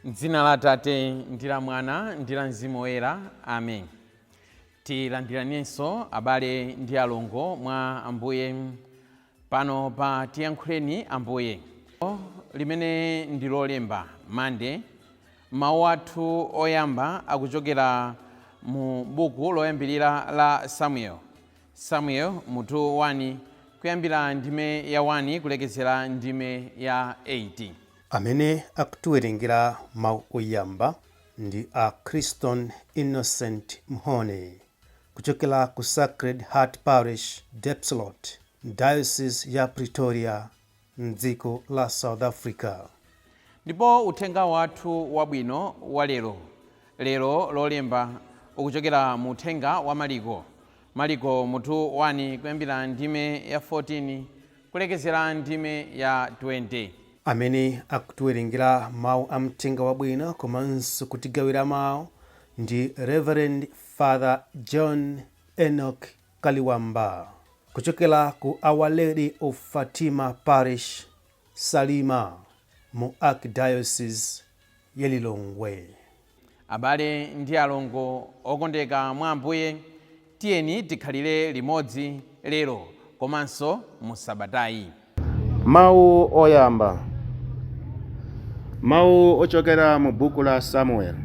M'dzina la Atate ndi la Mwana ndi la Mzimu Woyera. Amen. Tilandiranenso abale ndi alongo mwa Ambuye pano pa Tiyankhuleni Ambuye, limene ndi lolemba mande. Mawu athu oyamba akuchokera mu buku loyambirira la Samuel mutu 1 kuyambira ndime ya 1 kulekezera ndime ya 8. Amene akutiwerengera mawu oyamba ndi a Kriston Innocent Mhone kuchokera ku Sacred Heart Parish, Depslot, Diocese ya Pretoria, mdziko la South Africa. Ndipo uthenga wathu wabwino wa lero lolemba ukuchokera mu uthenga wa Mariko mutu 1 kuyambira ndime ya 14 kulekezera ndime ya 20. Amene akutiwerengera mawu a mthenga wabwino komanso kutigawira mawu ndi Reverend Father John Enoch Kaliwamba kuchokera ku Our Lady of Fatima Parish, Salima, mu Archdiocese ya Lilongwe. Abale ndi alongo okondeka mwa Ambuye, tiyeni tikhalire limodzi lero komanso mu sabatayi. Mawu oyamba. Mawu ochokera mu buku la Samuel.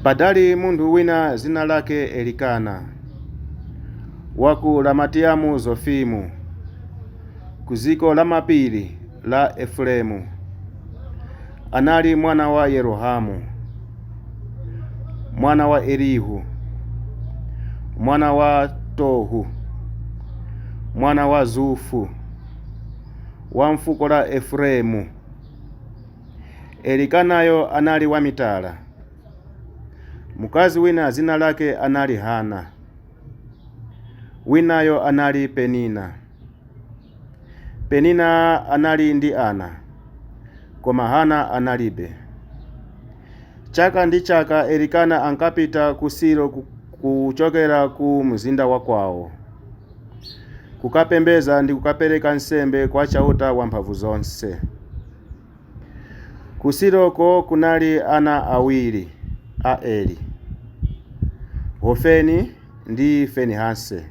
Padali munthu wina zina lake Elikana, waku Ramatiamu Zofimu, ku ziko la mapiri la Efraimu. Anali mwana wa Yerohamu, mwana wa Elihu, mwana wa Tohu, mwana wa Zufu, wa mfuko la Efraimu. Elikanayo anali wa mitala. Mukazi wina zina lake anali Hana, winayo anali Penina. Penina anali ndi ana, koma Hana analibe. Chaka ndi chaka Elikana ankapita ku Silo kuchokera ku mzinda wa kwawo, kukapembeza ndi kukapereka nsembe kwa chauta wamphamvu zonse. Ku Siloko kunali ana awiri a Eli, Hofeni ndi Finehasi,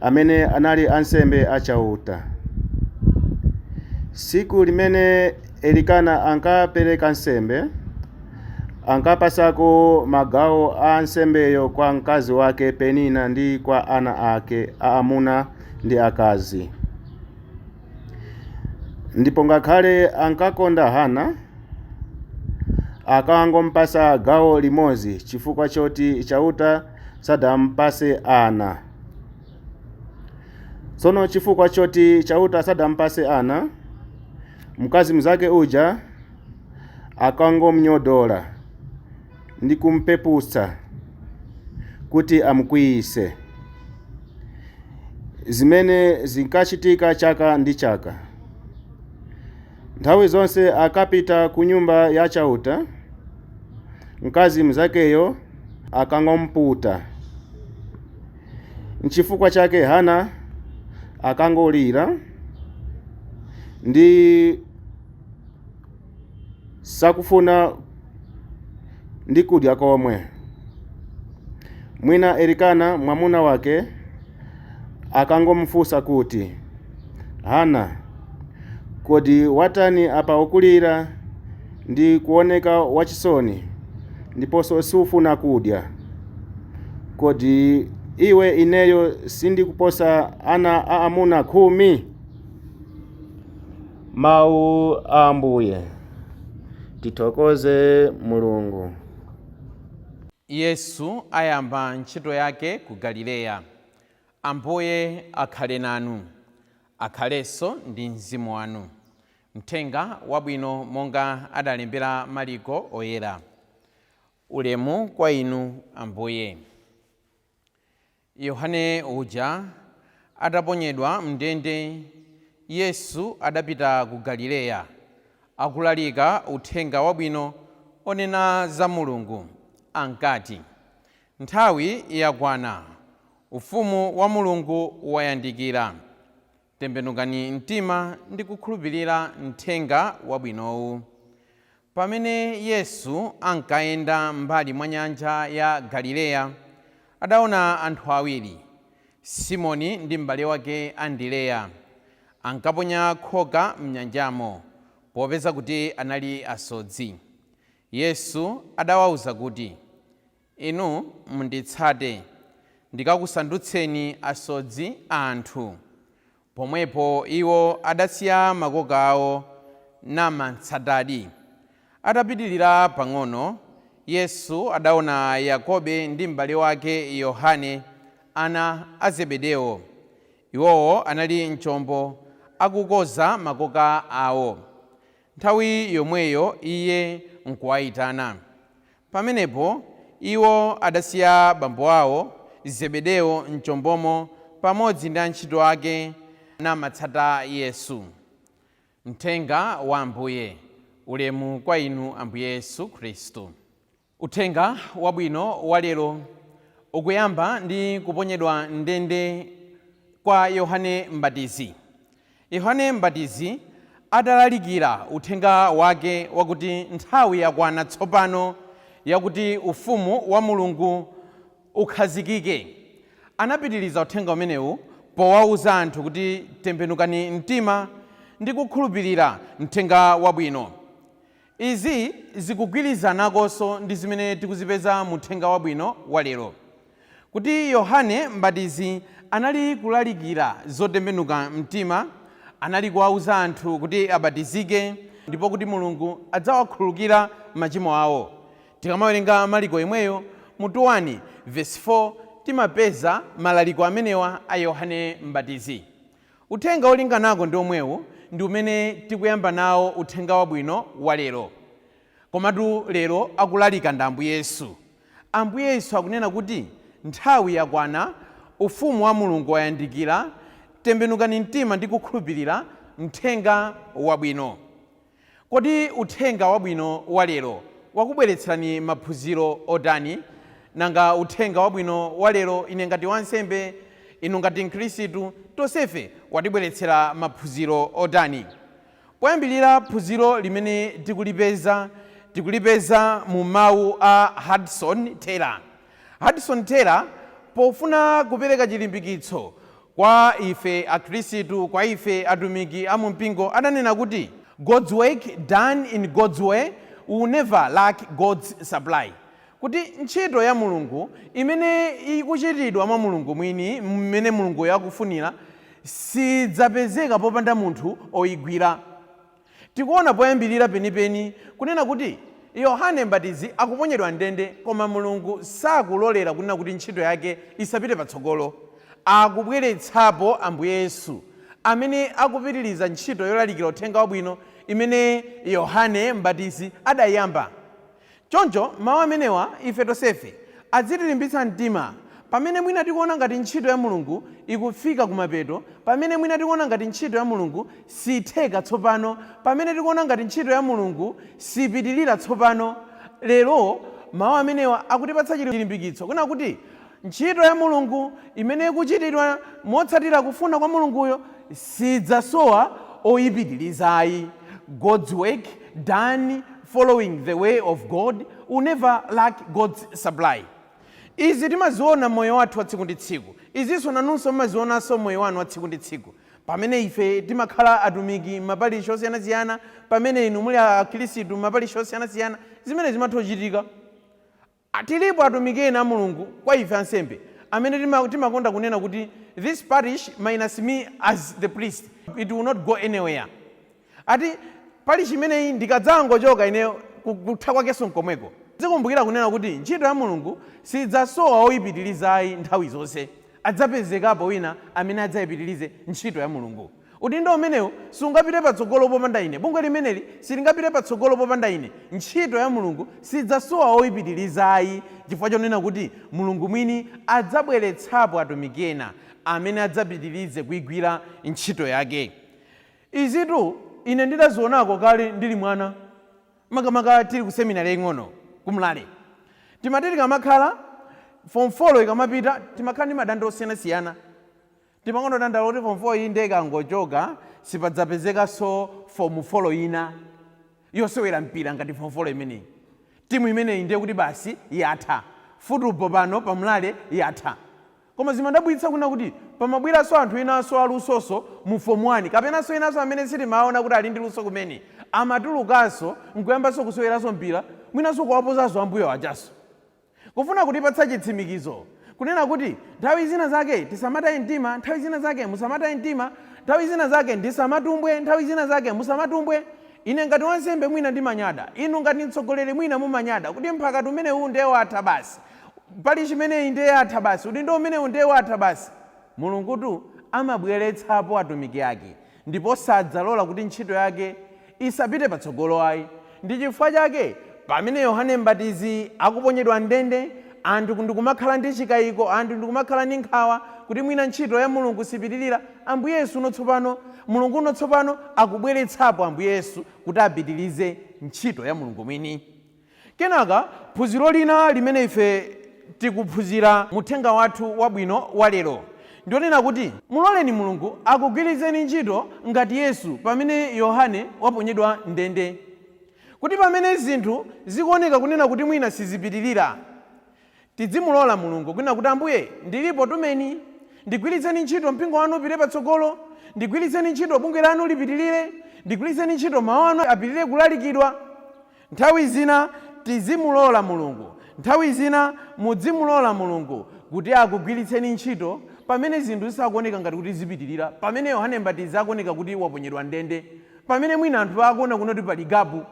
amene anali ansembe achauta. Siku limene Elikana ankapereka nsembe, ankapasako magawo a nsembeyo kwa mkazi wake Penina ndi kwa ana ake aamuna ndi akazi. Ndipo ngakhale ankakonda Hana, akangompasa gawo limodzi chifukwa choti chauta sadampase ana. Tsono chifukwa choti chauta sadampase ana, mkazi mzake uja akangomnyodola ndi kumpeputsa kuti amukwiyise, zimene zinkachitika chaka ndi chaka. Nthawi zonse akapita ku nyumba ya chauta, mkazi mzakeyo akangomputa. Nchifukwa chake Hana akangolira ndi sakufuna ndi kudya komwe. Mwina Elikana mwamuna wake akangomfunsa kuti, Hana, kodi watani apa ukulira ndi kuoneka wachisoni ndiponso sufuna kudya? Kodi iwe ineyo sindikuposa ana aamuna 10? Mawu a Ambuye. Tithokoze Mulungu. Yesu ayamba ntchito yake ku Galileya. Ambuye akhale nanu, akhalenso ndi mzimu wanu. Mthenga wabwino monga adalembera Mariko oyera. Ulemu kwa inu Ambuye. Yohane uja ataponyedwa mndende, Yesu adapita ku Galileya akulalika uthenga wabwino onena za Mulungu, ankati, nthawi yakwana, ufumu wa Mulungu wayandikira. Tembenukani mtima ndi kukhulupirira mthenga wabwinowu. Pamene Yesu ankayenda mbali mwa nyanja ya Galileya, adaona anthu awiri, Simoni ndi m'bale wake Andereya, ankaponya khoka m'nyanjamo, popeza kuti anali asodzi. Yesu adawawuza kuti, inu munditsate, ndikakusandutseni asodzi a anthu. Pomwepo iwo adasiya makoka awo namatsatadi. Atapitirira pang'ono, Yesu adaona Yakobe ndi m'bale wake Yohane, ana a Zebedewo. Iwowo anali m'chombo akukoza makoka awo. Nthawi yomweyo iye nkuwayitana. Pamenepo iwo adasiya bambo awo Zebedewo m'chombomo pamodzi ndi antchito ake namatsata Yesu. Mthenga wa Ambuye. Ulemu kwa inu Ambuye Yesu Khristu. Uthenga wabwino wa lero ukuyamba ndi kuponyedwa ndende kwa Yohane M'batizi. Yohane M'batizi adalalikira uthenga wake wakuti nthawi yakwana tsopano yakuti ufumu wa Mulungu ukhazikike. Anapitiriza uthenga umenewu powawuza anthu kuti tembenukani mtima ndi kukhulupirira mthenga wabwino. Izi zikugwirizanakonso ndi zimene tikuzipeza mu uthenga wabwino wa lero, kuti Yohane M'batizi anali kulalikira zotembenuka mtima, anali kuwawuza anthu kuti abatizike ndipo kuti Mulungu adzawakhululukira machimo awo. Tikamawerenga Marko imweyo mutu 1 verse 4 timapeza malaliko amenewa a Yohane M'batizi. Uthenga olinganako ndi omwewu ndi umene tikuyamba nawo uthenga wabwino wa lero. Komatu lero akulalika ndi Ambuye Yesu. Ambuye Yesu akunena kuti nthawi yakwana, ufumu wa Mulungu wayandikira, tembenukani mtima ndi kukhulupirira mthenga wabwino. Kodi uthenga wabwino wa lero wakubweretserani maphunziro otani? Nanga uthenga wabwino wa lero ine ngati wansembe, inu ngati Mkhristu, tonsefe watibweretsera maphunziro otani? Poyambirira phunziro limene tikulipeza mu mawu a Hudson Taylor. Hudson Taylor pofuna kupereka chilimbikitso kwa ife akhristu, kwa ife atumiki a mu mpingo, adanena kuti God's work done in God's way will never lack God's supply. Kuti ntchito ya Mulungu imene ikuchitidwa mwa Mulungu mwini, mmene Mulungu yakufunira, sidzapezeka popanda munthu oyigwira. Tikuona poyambirira penipeni kunena kuti Yohane M'batizi akuponyedwa ndende, koma Mulungu sakulolera kunena kuti ntchito yake isapite patsogolo. Akubweretsapo Ambuye Yesu amene akupitiriza ntchito yolalikira uthenga wabwino imene Yohane M'batizi adayamba. Choncho mawu amenewa ife tonsefe adzitilimbitsa mtima pamene mwina tikuona ngati ntchito ya Mulungu ikufika kumapeto, pamene mwina tikuona ngati ntchito ya Mulungu sitheka tsopano, pamene tikuona ngati ntchito ya Mulungu sipitirira tsopano. Lero mawu amenewa akutipatsa chilimbikitso kuna kuti ntchito ya Mulungu imene ikuchitidwa motsatira kufuna kwa Mulunguyo sidzasowa oyipitirizayi. God's work done following the way of God will never lack God's supply. Izi timaziona moyo wathu wa tsiku ndi tsiku. Izinso nanunso mmazionanso moyo wanu wa tsiku ndi tsiku. Pamene ife timakhala atumiki mapalisho osiyanasiyana, pamene inu muli akhristu mapalisho osiyanasiyana, zimene zimathochitika. Tilipo atumiki ena a Mulungu kwa ife ansembe amene timakonda kunena kuti this parish minus me as the priest, it will not go anywhere. Ati parish imeneyi ndikadzangochoka ineyo kutha kwakenso nkomweko. Tikumbukira kunena kuti ntchito ya Mulungu sidzasowa oyipitirizayi nthawi zonse. Adzapezekapo wina amene adzayipitirize ntchito ya Mulungu. Udindo umenewu sungapite patsogolo popanda ine. Bungwe limeneli silingapite patsogolo popanda ine. Ntchito ya Mulungu sidzasowa oyipitirizayi, chifukwa chonena kuti Mulungu mwini adzabweretsapo atumiki ena amene adzapitirize kuigwira ntchito yake. Izitu ine ndidazionako kale ndili mwana. makamaka tili ku seminari ing'ono kumulale timati tikamakhala form 4 ikamapita timakhala ndi madandaulo osiyanasiyana. Timakono dandaulo kuti form 4 iyi ndekangochoka sipadzapezekanso form 4 ina yosewera mpira ngati form 4 imeneyi. Timu imeneyi ndiye kuti basi yatha, football pano pamulale yatha. Koma zimandabwitsa kuna kuti pamabweranso anthu inanso alusoso mu form 1 kapenanso inanso amene sitimaona kuti ali ndi luso kumene amatulukanso nkuyambanso kuseweranso mpira mwinanso kuwapozanso ambuye wachaso, kufuna kutipatsa chitsimikizo kunena kuti nthawi zina zake tisamataye mtima, nthawi zina zake musamataye mtima, nthawi zina zake ndisamatumbwe, nthawi zina zake musamatumbwe. Ine ngati wansembe mwina ndimanyada, inu ngati mtsogoleri mwina mumanyada kuti mphakati umene uwu ndiye watha basi, pali chimeneyi ndiye atha basi, udindo umene uwu ndiye watha basi. Mulungutu amabweretsapo atumiki ake ndipo sadzalola kuti ntchito yake isapite patsogolo ayi. Ndi chifukwa chake pamene Yohane M'batizi akuponyedwa ndende, anthu ndikumakhala ndi chikayiko, anthu ndikumakhala ndi nkhawa kuti mwina ntchito ya Mulungu sipitirira, Ambuye Yesu unotsopano, Mulungu unotsopano akubweretsapo Ambuye Yesu kuti apitirize ntchito ya Mulungu mwini. Kenaka phunziro lina limene ife tikuphunzira muthenga wathu wabwino wa lero ndionena kuti muloleni Mulungu akugwirizeni ntchito ngati Yesu pamene Yohane waponyedwa ndende, kuti pamene zinthu zikuoneka kunena kuti mwina sizipitirira tidzimulola Mulungu kunena kuti Ambuye ndilipo tumeni, ndigwiritseni ntchito mpingo wanu upite patsogolo, ndigwiritseni ntchito bungwe lanu lipitirire, ndigwiritseni ntchito mawu anu apitirire kulalikidwa. Nthawi zina tizimulola Mulungu, nthawi zina mudzimulola Mulungu kuti akugwiritseni ntchito pamene zinthu zisakuoneka ngati kuti zipitirira, pamene Yohane M'batizi akuoneka kuti waponyedwa ndende, pamene mwina anthu akuona kunoti pali gapu,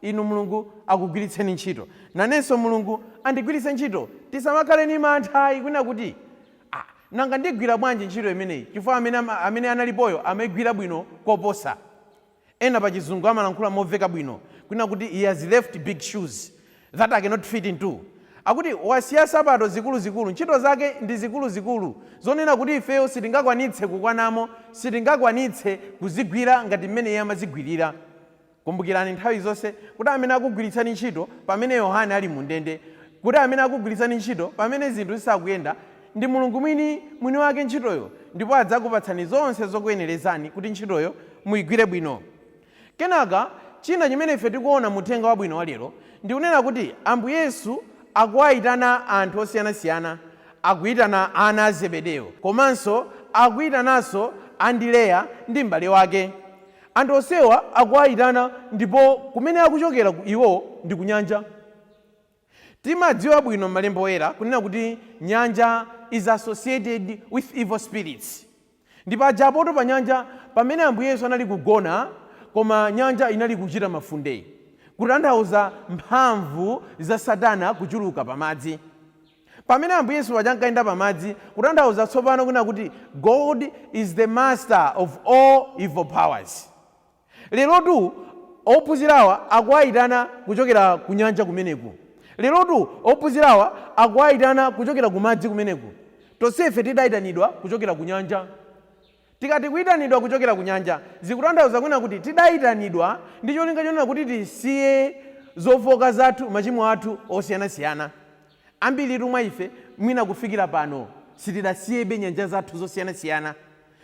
inu Mulungu akugwiritseni ntchito. Nanenso Mulungu andigwiritse ntchito, tisamakhale ni mantha kwina kuti nanga ndigwira bwanji ntchito imeneyi chifukwa amene analipoyo amagwira bwino koposa. Ena pa chizungu amalankhula moveka bwino kwina kuti he has left big shoes that I cannot fit into. Akuti wasiya sapato zikuluzikulu, ntchito zake ndi zikuluzikulu zonena kuti ifeyo sitingakwanitse kukwanamo, sitingakwanitse kuzigwira ngati mmene iye amazigwirira. Kumbukirani nthawi zonse kuti amene akugwiritsani ntchito pamene Yohane ali mundende, kuti amene akugwiritsani ntchito pamene zinthu zisakuyenda ndi Mulungu mwini wake ntchitoyo, ndipo adzakupatsani zonse zokuyenerezani kuti ntchitoyo muyigwire bwino. Kenaka china chimene ife tikuona muthenga wabwino wa lero ndi kunena kuti Ambuye Yesu akuwayitana anthu osiyanasiyana, akuyitana ana a Zebedeyo, komanso akuyitananso Andereya ndi m'bale wake. Anthu onsewa akuwayitana ndipo kumene akuchokera iwo ndi ku nyanja. Timadziwa bwino m'malemba oyera kunena kuti nyanja is associated with evil spirits. Ndipo ajapoto pa nyanja pamene Ambuye Yesu anali kugona, koma nyanja inali kuchita mafunde, kutanthauza mphamvu za Satana kuchuluka pamadzi. Pamene Ambuye Yesu ankayenda pamadzi, kutanthauza tsopano kunena kuti God is the master of all evil powers. Lerotu ophunzirawa akuwayitana kuchokera ku nyanja kumeneku. Lerotu ophunzirawa akuwayitana kuchokera ku madzi kumeneku. Tonsefe tidayitanidwa kuchokera ku nyanja. Tikati kuyitanidwa kuchokera ku nyanja zikutanthauza kunena kuti tidayitanidwa ndi cholinga chonena kuti tisiye zofoka zathu, machimo athu osiyanasiyana. Ambiri mwa ife mwina kufikira pano sitidasiyebe nyanja zathu zosiyanasiyana.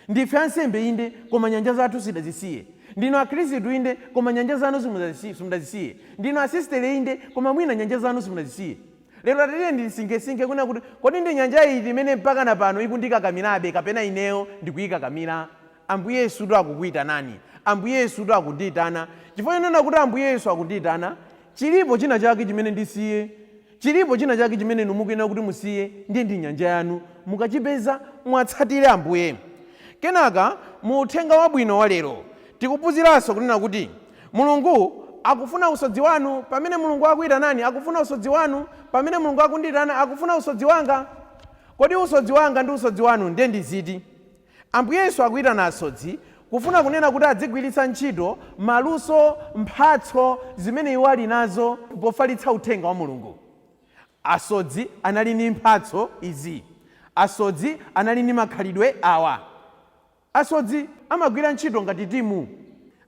Ndife ansembe inde koma nyanja zathu sitidazisiye. Ndino akhristu inde koma nyanja zanu simudazisiye. Ndino asistere inde koma mwina nyanja zanu simudazisiye. Lero tatiye ndisingesinge kuna kuti kodi ndi nyanja iyi imene mpaka na pano ikundikakamirabe kapena ineyo ndikuyikakamira. Ambuye Yesu akukuyitanani, Ambuye Yesu akundiyitana. Chifukwa inena kuti Ambuye Yesu akundiyitana, chilipo china chake chimene ndisiye, chilipo china chake chimene mukuyenera kuti musiye, ndiye ndi nyanja yanu. Mukachipeza mwatsatire Ambuye. Kenaka mu uthenga wabwino wa lero tikuphunziranso kunena kuti Mulungu akufuna usodzi wanu. Pamene Mulungu akuyitanani akufuna usodzi wanu. Pamene Mulungu akundiyitana akufuna usodzi wanga. Kodi usodzi wanga ndi usodzi wanu ndiye ndi ziti? Ambuye Yesu akuyitana asodzi kufuna kunena kuti adzigwiritsa ntchito maluso, mphatso zimene iwo ali nazo pofalitsa uthenga wa Mulungu. Asodzi anali ndi mphatso izi. Asodzi anali ndi makhalidwe awa. Asodzi amagwira ntchito ngati timu.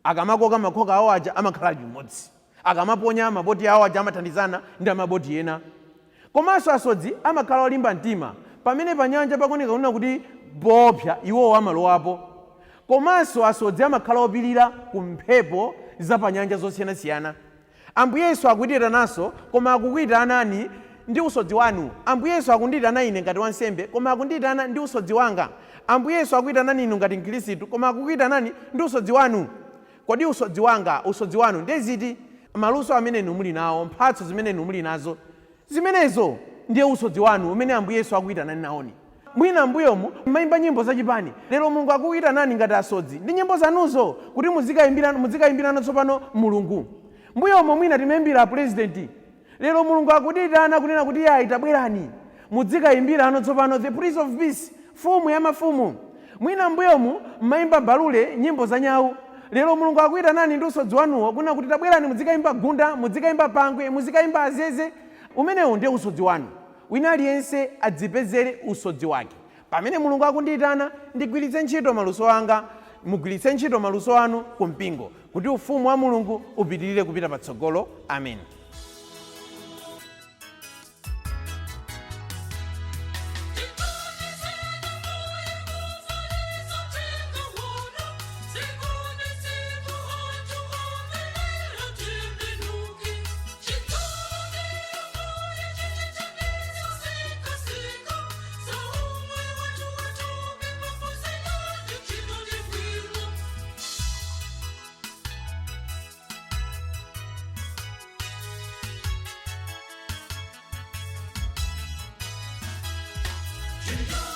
Akamakoka makhoka awo aja amakhala limodzi. akamaponya maboti awo aja amathandizana ndi amaboti ena. Komanso asodzi amakhala olimba mtima pamene pa nyanja pakuoneka kunena kuti poopsa iwowo amalowapo. Komanso asodzi amakhala opirira ku mphepo za pa nyanja zosiyanasiyana. Ambuye Yesu akuyitananso, koma akukuyitanani ndi usodzi wanu. Ambuye Yesu akundiyitana ine ngati wansembe, koma akundiyitana ndi usodzi wanga. Ambuye Yesu akuyitanani inu ngati Mkhristu, koma akukuyitanani ndi usodzi wanu. Kodi usodzi wanga, usodzi wanu ndi ziti? Maluso amene inu muli nawo, mphatso zimene inu muli nazo, zimenezo ndiye usodzi wanu umene Ambuye Yesu akuyitanani nawoni. Mwina mbuyomu mmayimba nyimbo zachipani, lero Mulungu akuyitanani ngati asodzi ndi nyimbo zanuzo kuti muzikayimbirana tsopano Mulungu. Mbuyomu mwina timayimbira president, lero Mulungu akutiyitana kunena kuti yayi tabwerani muzikayimbirana tsopano the Prince of Peace, mfumu ya mafumu. Mwina mbuyomu mmayimba balule nyimbo za nyawu, lero Mulungu akuyitanani ndi usodzi wanuwo kunena kuti tabwerani muzikayimba gunda, muzikayimba pangwe, muzikayimba azeze. Umenewo ndiye usodzi wanu. Wina aliyense adzipezere usodzi wake. Pamene Mulungu akundiyitana ndigwiritse ntchito maluso anga, mugwiritse ntchito maluso anu ku mpingo kuti ufumu wa Mulungu upitirire kupita patsogolo. Amen. Chaka.